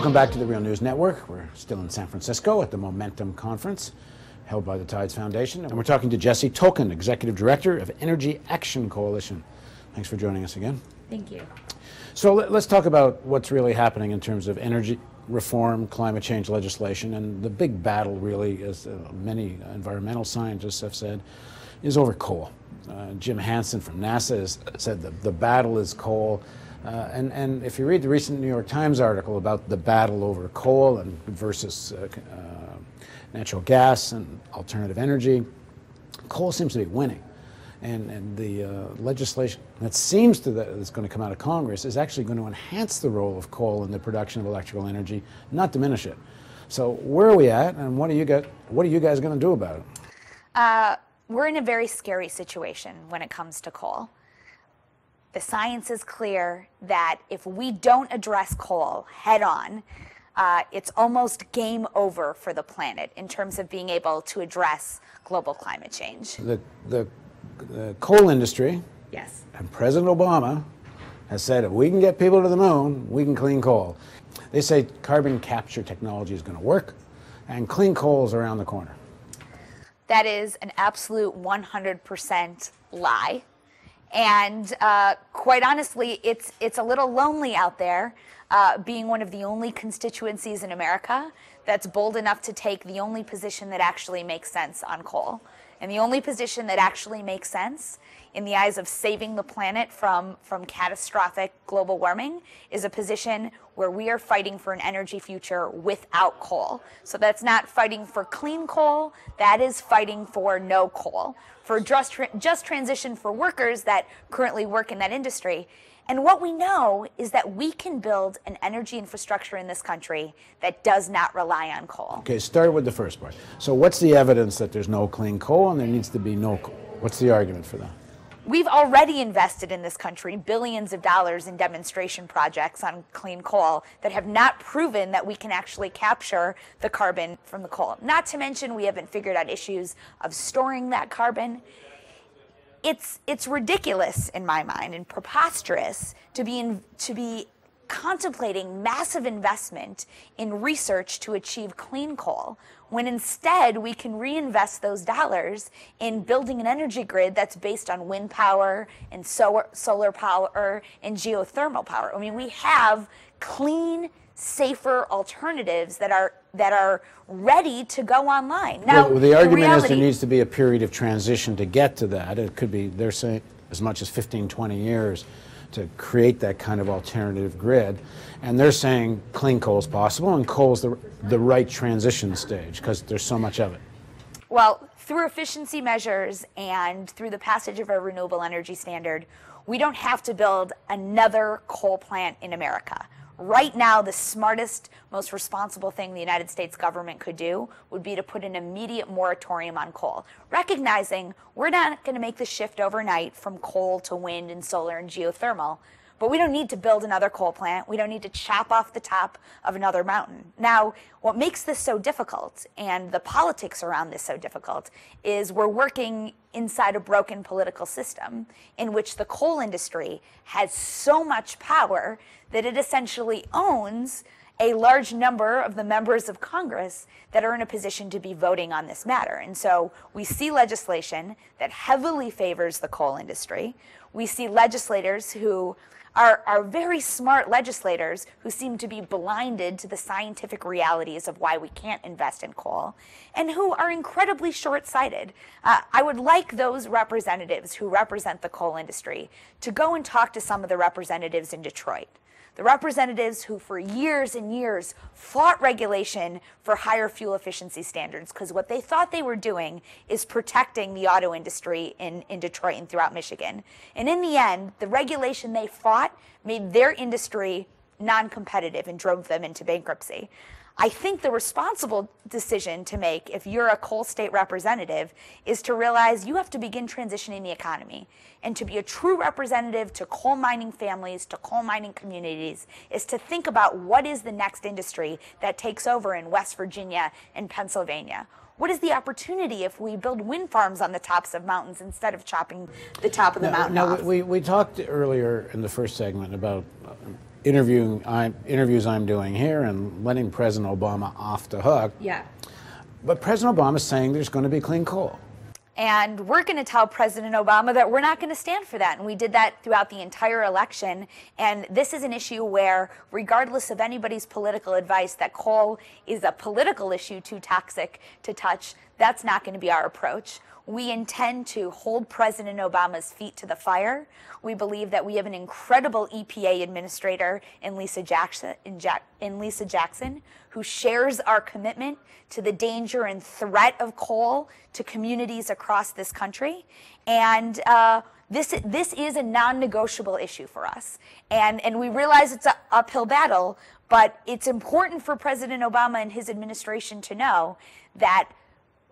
Welcome back to the Real News Network. We're still in San Francisco at the Momentum Conference held by the Tides Foundation. And we're talking to Jessy Tolkan, Executive Director of Energy Action Coalition. Thanks for joining us again. Thank you. So let's talk about what's really happening in terms of energy reform, climate change legislation, and the big battle really, as many environmental scientists have said, is over coal. Jim Hansen from NASA has said that the battle is coal. And if you read the recent New York Times article about the battle over coal and versus natural gas and alternative energy, coal seems to be winning. And the legislation that seems to that is going to come out of Congress is actually going to enhance the role of coal in the production of electrical energy, not diminish it. So where are we at, and what are you guys going to do about it? We're in a very scary situation when it comes to coal. The science is clear that if we don't address coal head on, it's almost game over for the planet in terms of being able to address global climate change. The coal industry, yes, and President Obama has said if we can get people to the moon, we can clean coal. They say carbon capture technology is going to work, and clean coal is around the corner. That is an absolute 100% lie. And quite honestly, it's a little lonely out there, being one of the only constituencies in America that's bold enough to take the only position that actually makes sense on coal. And the only position that actually makes sense in the eyes of saving the planet from catastrophic global warming is a position where we are fighting for an energy future without coal. So that's not fighting for clean coal, that is fighting for no coal, for just transition for workers that currently work in that industry. And what we know is that we can build an energy infrastructure in this country that does not rely on coal. Okay, start with the first part. So what's the evidence that there's no clean coal and there needs to be no coal? What's the argument for that? We've already invested in this country billions of dollars in demonstration projects on clean coal that have not proven that we can actually capture the carbon from the coal. Not to mention we haven't figured out issues of storing that carbon. It's ridiculous in my mind and preposterous to be contemplating massive investment in research to achieve clean coal when instead we can reinvest those dollars in building an energy grid that's based on wind power and solar power and geothermal power. I mean, we have clean, safer alternatives that are ready to go online. Now, well, the argument is there needs to be a period of transition to get to that. It could be, they're saying, as much as 15, 20 years to create that kind of alternative grid. And they're saying clean coal is possible, and coal is the right transition stage because there's so much of it. Well, through efficiency measures and through the passage of a renewable energy standard, we don't have to build another coal plant in America. Right now, the smartest, most responsible thing the United States government could do would be to put an immediate moratorium on coal, recognizing we're not going to make the shift overnight from coal to wind and solar and geothermal, but we don't need to build another coal plant. We don't need to chop off the top of another mountain. Now, what makes this so difficult, and the politics around this so difficult, is we're working inside a broken political system in which the coal industry has so much power that it essentially owns a large number of the members of Congress that are in a position to be voting on this matter. And so we see legislation that heavily favors the coal industry. We see legislators who are very smart legislators who seem to be blinded to the scientific realities of why we can't invest in coal, and who are incredibly short-sighted. I would like those representatives who represent the coal industry to go and talk to some of the representatives in Detroit. The representatives who for years and years fought regulation for higher fuel efficiency standards, because what they thought they were doing is protecting the auto industry in Detroit and throughout Michigan. And in the end, the regulation they fought made their industry non-competitive and drove them into bankruptcy. I think the responsible decision to make if you're a coal state representative is to realize you have to begin transitioning the economy. And to be a true representative to coal mining families, to coal mining communities, is to think about what is the next industry that takes over in West Virginia and Pennsylvania. what is the opportunity if we build wind farms on the tops of mountains instead of chopping the top of the mountain off? We talked earlier in the first segment about interviews I'm doing here and letting President Obama off the hook. Yeah. But President Obama is saying there's going to be clean coal. And we're going to tell President Obama that we're not going to stand for that. And we did that throughout the entire election. And this is an issue where, regardless of anybody's political advice, that coal is a political issue too toxic to touch, that's not going to be our approach. We intend to hold President Obama's feet to the fire. We believe that we have an incredible EPA administrator in Lisa Jackson, who shares our commitment to the danger and threat of coal to communities across this country. And this is a non-negotiable issue for us. And we realize it's an uphill battle, but it's important for President Obama and his administration to know that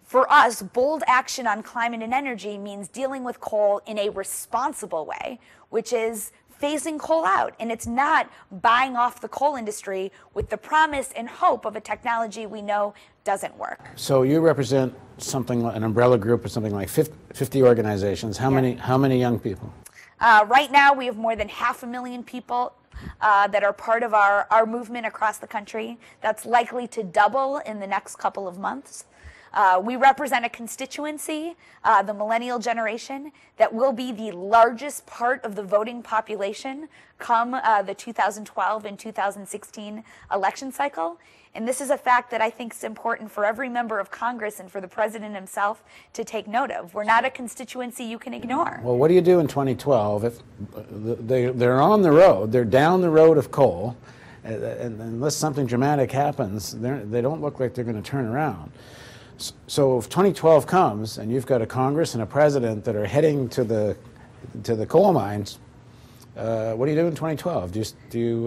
for us, bold action on climate and energy means dealing with coal in a responsible way, which is phasing coal out. And it's not buying off the coal industry with the promise and hope of a technology we know doesn't work. So you represent something like an umbrella group of something like 50 organizations. How many young people? Right now, we have more than 500,000 people that are part of our movement across the country. That's likely to double in the next couple of months. We represent a constituency, the millennial generation, that will be the largest part of the voting population come the 2012 and 2016 election cycle. And this is a fact that I think is important for every member of Congress and for the president himself to take note of. We're not a constituency you can ignore. Well, what do you do in 2012 if they're on the road, they're down the road of coal, and unless something dramatic happens, they don't look like they're going to turn around. So if 2012 comes and you've got a Congress and a president that are heading to the coal mines, what do you do in 2012? Do you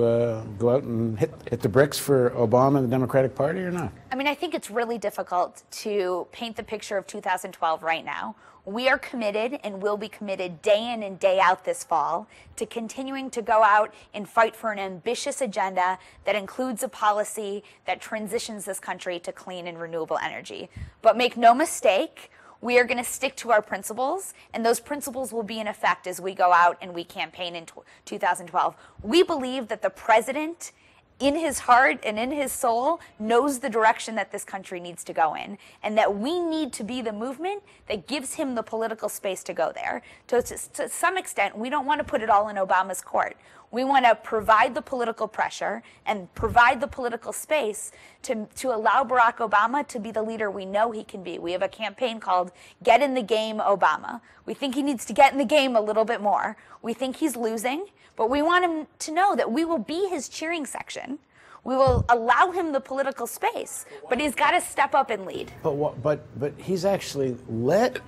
go out and hit the bricks for Obama and the Democratic Party or not? I mean, I think it's really difficult to paint the picture of 2012 right now. We are committed and will be committed day in and day out this fall to continuing to go out and fight for an ambitious agenda that includes a policy that transitions this country to clean and renewable energy. But make no mistake, we are going to stick to our principles, and those principles will be in effect as we go out and we campaign in 2012. We believe that the president, in his heart and in his soul, knows the direction that this country needs to go in, and that we need to be the movement that gives him the political space to go there. To some extent, we don't want to put it all in Obama's court. We want to provide the political pressure and provide the political space to allow Barack Obama to be the leader we know he can be. We have a campaign called Get in the Game Obama. We think he needs to get in the game a little bit more. We think he's losing, but we want him to know that we will be his cheering section. We will allow him the political space, but he's got to step up and lead. But he's actually led.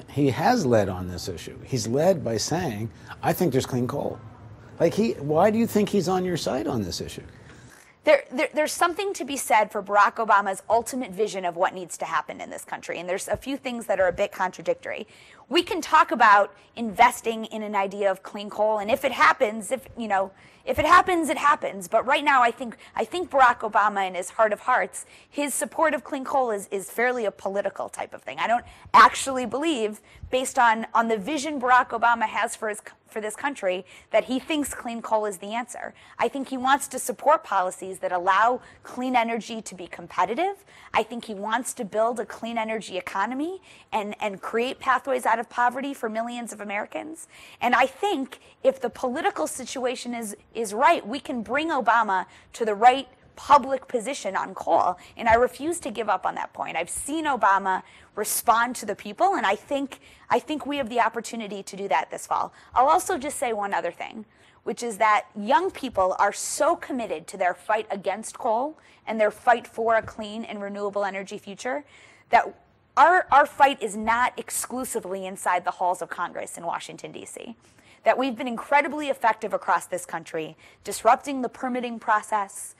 He has led on this issue. He's led by saying, "I think there's clean coal." Why do you think he's on your side on this issue? There's something to be said for Barack Obama's ultimate vision of what needs to happen in this country, and there's a few things that are a bit contradictory. We can talk about investing in an idea of clean coal, and if it happens, if it happens, it happens. But right now, I think Barack Obama, in his heart of hearts, his support of clean coal is fairly a political type of thing. I don't actually believe, based on the vision Barack Obama has for this country, that he thinks clean coal is the answer. I think he wants to support policies that allow clean energy to be competitive. I think he wants to build a clean energy economy and create pathways out of poverty for millions of Americans. And I think if the political situation is right, we can bring Obama to the right public position on coal, and I refuse to give up on that point. I've seen Obama respond to the people, and I think we have the opportunity to do that this fall. I'll also just say one other thing, which is that young people are so committed to their fight against coal and their fight for a clean and renewable energy future that our fight is not exclusively inside the halls of Congress in Washington, D.C., that we've been incredibly effective across this country, disrupting the permitting process,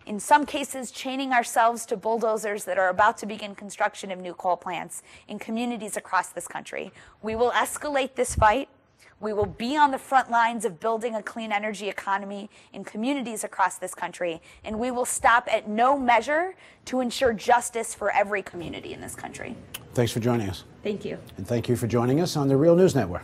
in some cases chaining ourselves to bulldozers that are about to begin construction of new coal plants in communities across this country. We will escalate this fight. We will be on the front lines of building a clean energy economy in communities across this country, and we will stop at no measure to ensure justice for every community in this country. Thanks for joining us. Thank you. And thank you for joining us on the Real News Network.